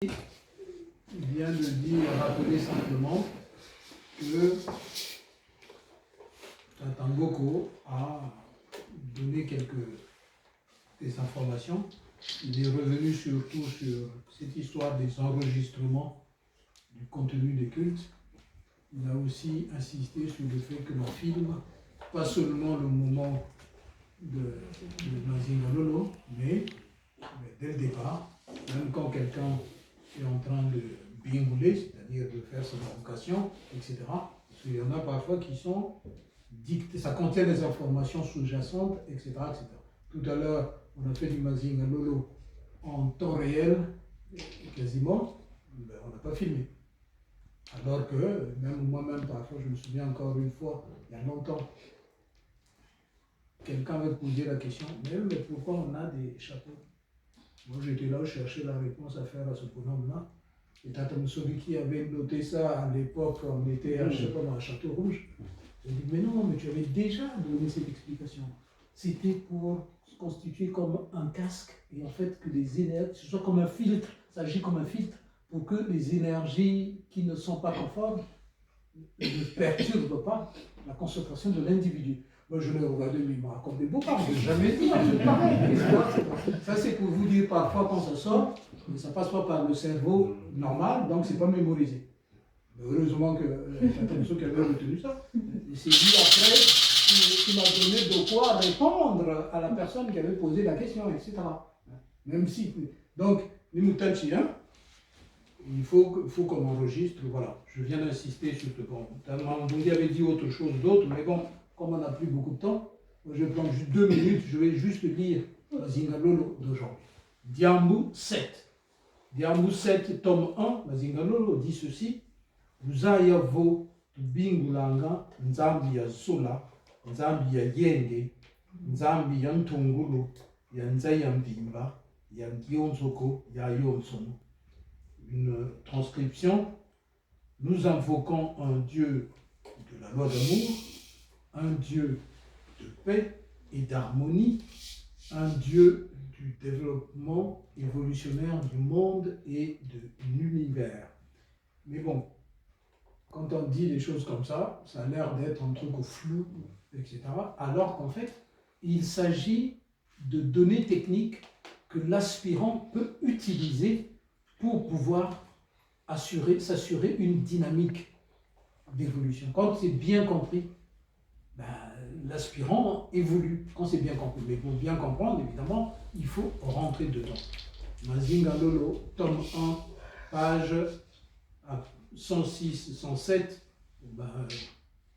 Il vient de dire, rappeler simplement que Tangoko a donné des informations. Il est revenu surtout sur cette histoire des enregistrements du contenu des cultes. Il a aussi insisté sur le fait que le film, pas seulement le moment de Mazinga Lolo, mais dès le départ, même quand quelqu'un est en train de bingouler, c'est-à-dire de faire son invocation, etc. Parce qu'il y en a parfois qui sont dictées, ça contient des informations sous-jacentes, etc., etc. Tout à l'heure, on a fait du Mazinga Lolo en temps réel, quasiment, mais on n'a pas filmé. Alors que, même moi-même, parfois, je me souviens encore une fois, il y a longtemps, quelqu'un m'a posé la question, mais pourquoi on a des chapeaux? Moi, j'étais là, je cherchais la réponse à faire à ce bonhomme-là. Et Tata Moussouri qui avait noté ça à l'époque, on était à, je sais pas, à Château Rouge. J'ai dit, mais non, mais tu avais déjà donné cette explication. C'était pour se constituer comme un casque, et en fait, que les énergies, ce soit comme un filtre, ça agit comme un filtre, pour que les énergies qui ne sont pas conformes ne perturbent pas la concentration de l'individu. Moi, je l'ai regardé, mais il m'a raconté beaucoup, je n'ai jamais dit, c'est pareil. Ça, c'est pour vous dire parfois quand ça sort, mais ça passe pas par le cerveau normal, donc c'est pas mémorisé. Mais heureusement que l'attention qui avait retenu ça. C'est lui après qui m'a donné de quoi répondre à la personne qui avait posé la question, etc. Même si. Donc, Nimutachi, hein, il faut qu'on enregistre, voilà. Je viens d'insister sur ce point. Vous avait dit autre chose d'autre, mais bon. Comme on n'a plus beaucoup de temps, je vais prendre juste 2 minutes, je vais juste lire Mazinga Lolo d'aujourd'hui. Diambu 7. Diambu 7, tome 1, Mazinga Lolo dit ceci. Uzaya vo tubingulanga nzambi ya Zola, nzambi ya Yenge, nzambi ya Ntungulu, ya Nzaya Mbimba, ya Ngionzoko, ya Yonsono. Une transcription. Nous invoquons un Dieu de la loi d'amour, un Dieu de paix et d'harmonie, un Dieu du développement évolutionnaire du monde et de l'univers. Mais bon, quand on dit des choses comme ça, ça a l'air d'être un truc au flou, etc. Alors qu'en fait, il s'agit de données techniques que l'aspirant peut utiliser pour pouvoir s'assurer une dynamique d'évolution. Quand c'est bien compris, l'aspirant évolue, quand c'est bien compris. Mais pour bien comprendre, évidemment, il faut rentrer dedans. Mazinga Lolo, tome 1, page 106, 107,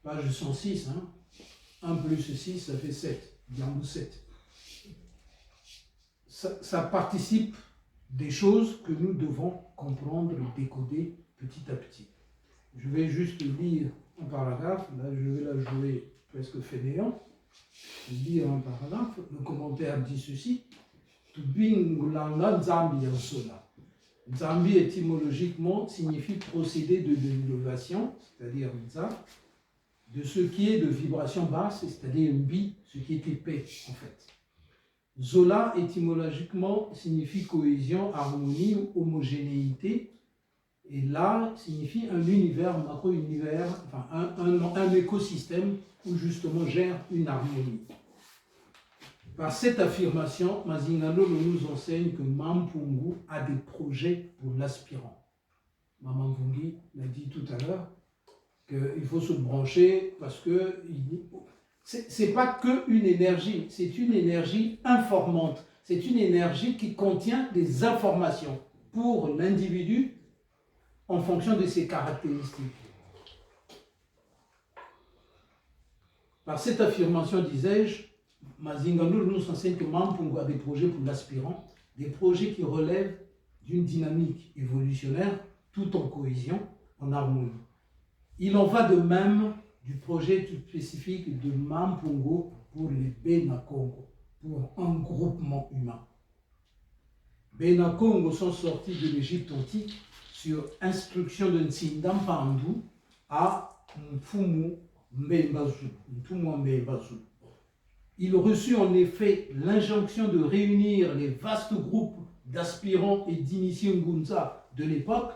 page 106, hein. 1 plus 6, ça fait 7, Diambu 7. Ça participe des choses que nous devons comprendre et décoder petit à petit. Je vais juste lire un paragraphe, là je vais la jouer presque fainéant, lire un paragraphe, le commentaire dit ceci. Tubingulanga Nzambi Yansola. Nzambi étymologiquement signifie procédé de l'innovation, c'est-à-dire Nza, de ce qui est de vibration basse, c'est-à-dire Mbi, ce qui est épais en fait. Zola étymologiquement signifie cohésion, harmonie ou homogénéité. Et là, signifie un univers, un macro-univers, enfin un écosystème où justement gère une harmonie. Par cette affirmation, Mazinga Lolo nous enseigne que Mampungu a des projets pour l'aspirant. Maman Vungi l'a dit tout à l'heure, qu'il faut se brancher parce que c'est pas qu'une énergie, c'est une énergie informante, c'est une énergie qui contient des informations pour l'individu en fonction de ses caractéristiques. Par cette affirmation, disais-je, Mazinga Lolo nous enseigne que Mampungu a des projets pour l'aspirant, des projets qui relèvent d'une dynamique évolutionnaire, tout en cohésion, en harmonie. Il en va de même du projet tout spécifique de Mampungu pour les Benakongo, pour un groupement humain. Benakongo sont sortis de l'Égypte antique sur instruction de Nsindam Pandu à Mfumu Mbebazu. Il reçut en effet l'injonction de réunir les vastes groupes d'aspirants et d'initiés Ngunza de l'époque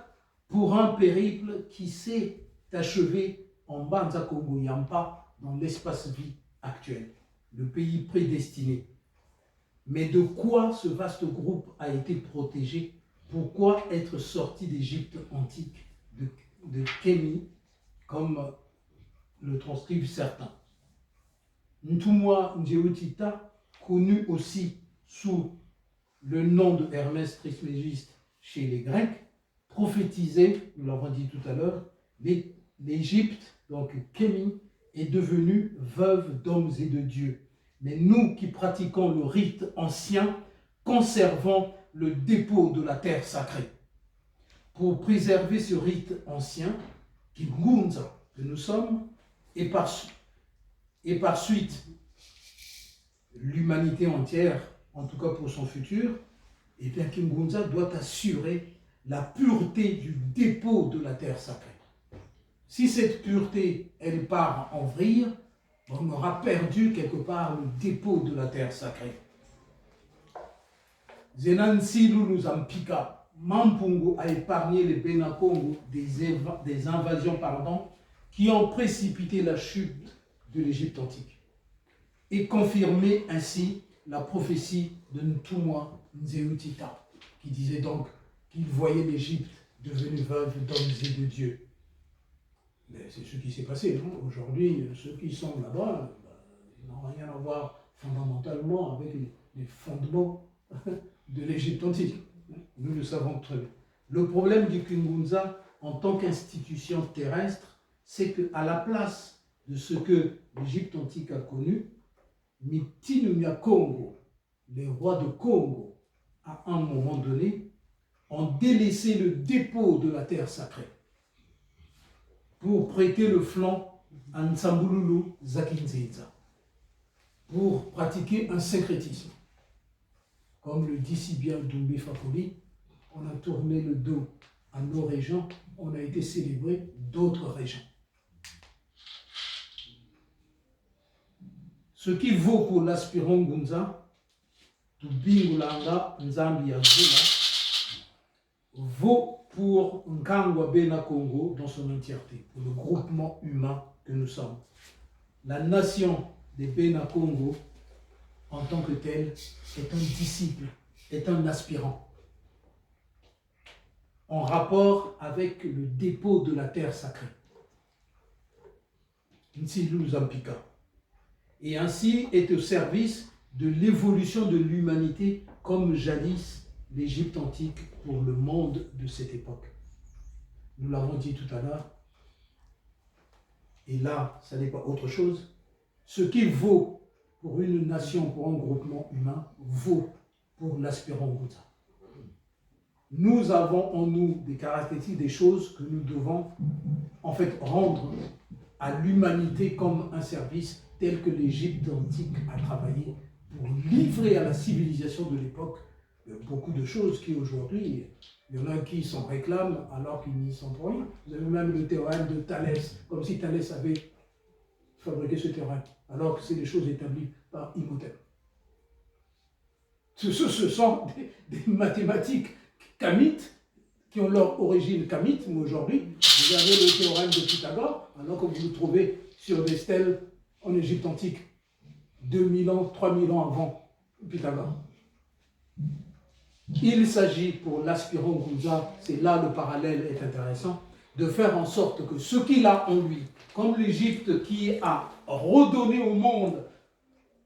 pour un périple qui s'est achevé en Banza Congo Yampa dans l'espace-vie actuel, le pays prédestiné. Mais de quoi ce vaste groupe a été protégé? Pourquoi être sorti d'Égypte antique, de Kémi, comme le transcrivent certains? Ntumwa Ndjeotita, connu aussi sous le nom de Hermès Trismégiste chez les Grecs, prophétisait, nous l'avons dit tout à l'heure, l'Égypte, donc Kémi, est devenue veuve d'hommes et de dieux. Mais nous qui pratiquons le rite ancien, conservons le dépôt de la terre sacrée. Pour préserver ce rite ancien, Kingunza, que nous sommes, et par suite l'humanité entière, en tout cas pour son futur, et bien Kingunza doit assurer la pureté du dépôt de la terre sacrée. Si cette pureté, elle part en vrille, on aura perdu quelque part le dépôt de la terre sacrée. Zenansi Lulu Zampika, Mampungu a épargné les Benakongo des invasions qui ont précipité la chute de l'Égypte antique et confirmé ainsi la prophétie de Ntumwa Nzeutita, qui disait donc qu'il voyait l'Égypte devenue veuve d'hommes et de dieux. Mais c'est ce qui s'est passé. Aujourd'hui, ceux qui sont là-bas n'ont rien à voir fondamentalement avec les fondements de l'Égypte antique. Nous le savons très bien. Le problème du Kingunza en tant qu'institution terrestre, c'est qu'à la place de ce que l'Égypte antique a connu, Mitinunya Congo, les rois de Congo, à un moment donné, ont délaissé le dépôt de la terre sacrée pour prêter le flanc à Nsambululu Zakinzenza, pour pratiquer un syncrétisme. Comme le dit si bien Doumbé Fakoli, on a tourné le dos à nos régions, on a été célébré d'autres régions. Ce qui vaut pour l'aspirant Gunza, Tubingulanga Nzambi Yazula, vaut pour Nkangwa Bena Congo dans son entièreté, pour le groupement humain que nous sommes. La nation des Bena Congo, en tant que telle, est un disciple, est un aspirant, en rapport avec le dépôt de la terre sacrée. Nsilu Zampika. Et ainsi est au service de l'évolution de l'humanité comme jadis l'Égypte antique pour le monde de cette époque. Nous l'avons dit tout à l'heure, et là, ça n'est pas autre chose. Ce qui vaut pour une nation, pour un groupement humain, vaut pour l'aspirant Gunza. Nous avons en nous des caractéristiques, des choses que nous devons en fait rendre à l'humanité comme un service tel que l'Égypte antique a travaillé pour livrer à la civilisation de l'époque beaucoup de choses qui aujourd'hui, il y en a qui s'en réclament alors qu'ils n'y sont pour rien. Vous avez même le théorème de Thalès, comme si Thalès avait fabriqué ce théorème, alors que c'est des choses établies par Imhotep. Ce sont des mathématiques kamites qui ont leur origine kamite, mais aujourd'hui, vous avez le théorème de Pythagore, alors que vous le trouvez sur des stèles en Égypte antique, 2000 ans, 3000 ans avant Pythagore. Il s'agit pour l'aspirant Gunza, c'est là le parallèle est intéressant, de faire en sorte que ce qu'il a en lui, comme l'Égypte qui a redonné au monde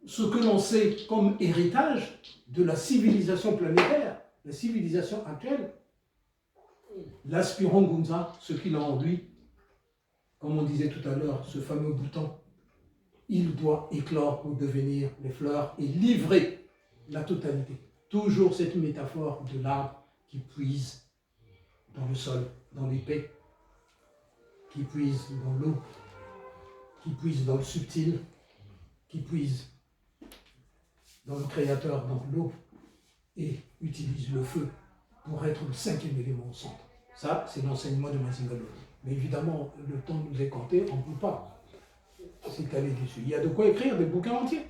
ce que l'on sait comme héritage de la civilisation planétaire, la civilisation actuelle, l'aspirant Gunza, ce qu'il a en lui, comme on disait tout à l'heure, ce fameux bouton, il doit éclore pour devenir les fleurs et livrer la totalité. Toujours cette métaphore de l'arbre qui puise dans le sol, dans l'épais, qui puise dans l'eau, qui puise dans le subtil, qui puise dans le créateur, dans l'eau, et utilise le feu pour être le cinquième élément au centre. Ça, c'est l'enseignement de Mazingalo. Mais évidemment, le temps nous est compté, on ne peut pas s'étaler dessus. Il y a de quoi écrire des bouquins entiers.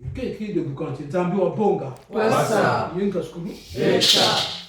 Il y a écrire des bouquins entiers. Zambi wa bonga. Wasa. Yenga skulu. Eka.